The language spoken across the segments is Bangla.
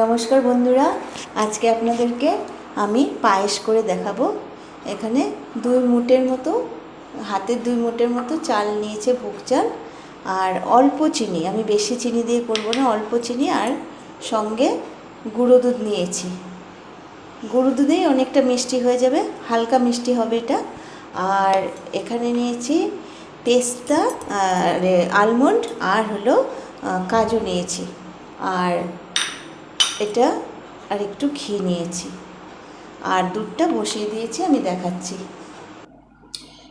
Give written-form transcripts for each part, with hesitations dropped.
নমস্কার বন্ধুরা, আজকে আপনাদেরকে আমি পায়েস করে দেখাবো। এখানে 2 মুঠের মতো, হাতের 2 মুঠের মতো চাল নিয়েছে, ভোগ চাল, আর অল্প চিনি, আমি বেশি চিনি দিয়ে করবো না, অল্প চিনি, আর সঙ্গে গুঁড়ো দুধ নিয়েছি। গুঁড়ো দুধেই অনেকটা মিষ্টি হয়ে যাবে, হালকা মিষ্টি হবে এটা। আর এখানে নিয়েছি পেস্তা, আলমন্ড, আর হলো কাজু নিয়েছি, আর এটা আর একটু ঘি নিয়েছি, আর দুধটা বসিয়ে দিয়েছি, আমি দেখাচ্ছি।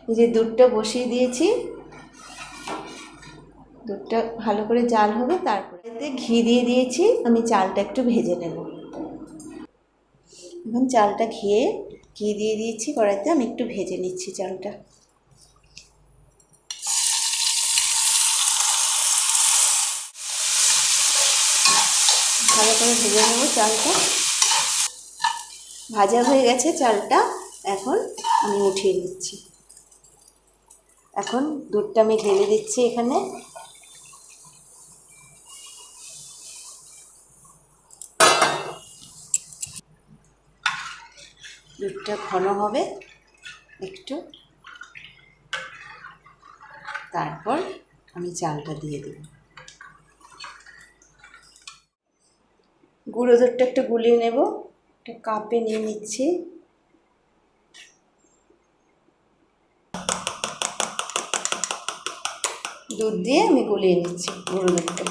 এই যে দুধটা বসিয়ে দিয়েছি, দুধটা ভালো করে জাল হবে, তারপরে এতে ঘি দিয়ে দিয়েছি। আমি চালটা একটু ভেজে নেব। এখন চালটা ঘি দিয়ে দিয়েছি কড়াইতে, আমি একটু ভেজে নিচ্ছি চালটা। ভালো করে ভেজে নেব চালটা। ভাজা হয়ে গেছে চালটা, এখন আমি উঠিয়ে নিচ্ছি। এখন দুধটা আমি ঢেলে দিচ্ছি এখানে। দুধটা ঘন হবে একটু, তারপর আমি চালটা দিয়ে দেব। গুঁড়ো দুধটা একটু গুলিয়ে নেব, একটা কাপে নিয়ে নিচ্ছি। দুধ দিয়ে আমি গুলিয়ে নিচ্ছি গুঁড়ো দুধটা।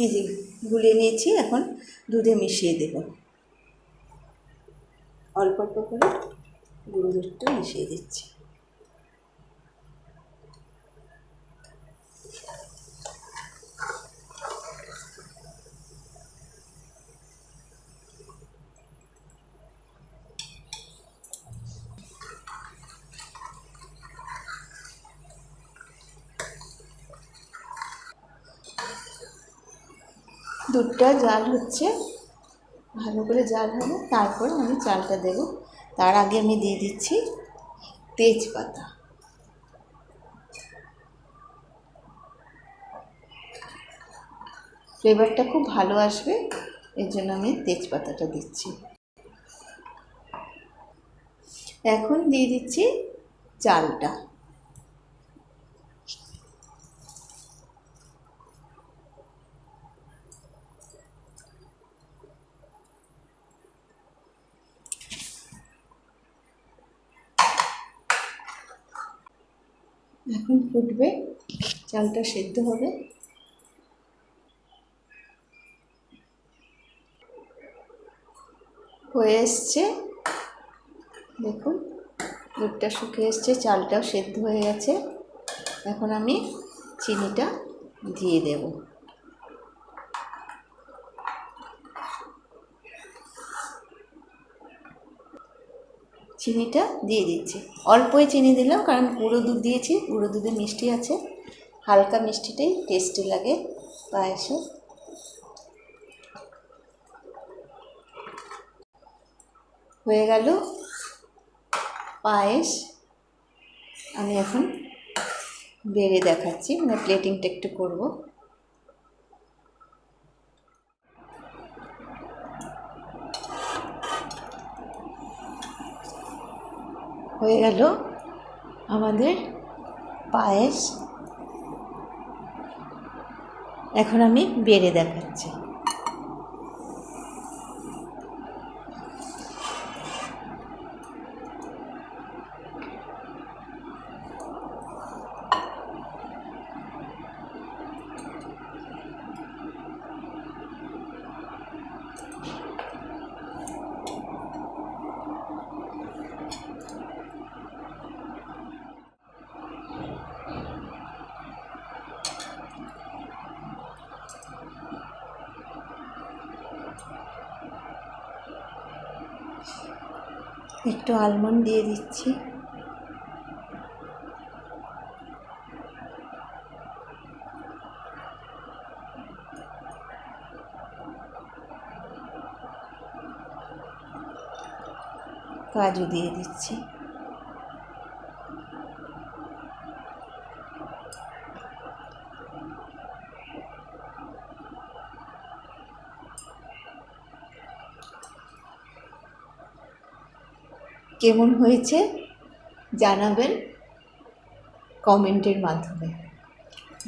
এই যে গুলিয়ে নিয়েছি, এখন দুধে মিশিয়ে দেব। অল্প অল্প করে গুঁড়ো দুধটা মিশিয়ে দিচ্ছি। দুধটা জাল হচ্ছে, ভালো করে জাল হবে, তারপর আমি চালটা দেব। তার আগে আমি দিয়ে দিচ্ছি তেজপাতা। ফ্লেভারটা খুব ভালো আসবে, এর জন্য আমি তেজপাতাটা দিচ্ছি। এখন দিয়ে দিচ্ছি চালটা। এখন ফুটবে, চালটা সেদ্ধ হবে। হয়ে এসছে, দেখুন দুধটা শুকিয়ে এসছে, চালটাও সেদ্ধ হয়ে গেছে। এখন আমি চিনিটা দিয়ে দেব। চিনিটা দিয়ে দিচ্ছি, অল্পই চিনি দিলাম, কারণ গুঁড়ো দুধ দিয়েছি, গুঁড়ো দুধে মিষ্টি আছে, হালকা মিষ্টিটাই টেস্টি লাগে পায়েসে। হয়ে গেল পায়েস। আমি এখন বেড়ে দেখাচ্ছি, মানে প্লেটিংটা একটু করব। হয়ে গেল আমাদের পায়েস। এখন আমি বেড়ে দেখাচ্ছি। একটু আলমন্ড দিয়ে দিচ্ছি। কাজু দিয়ে দিচ্ছি। কেমন হয়েছে জানাবেন কমেন্টের মাধ্যমে।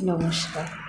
নমস্কার।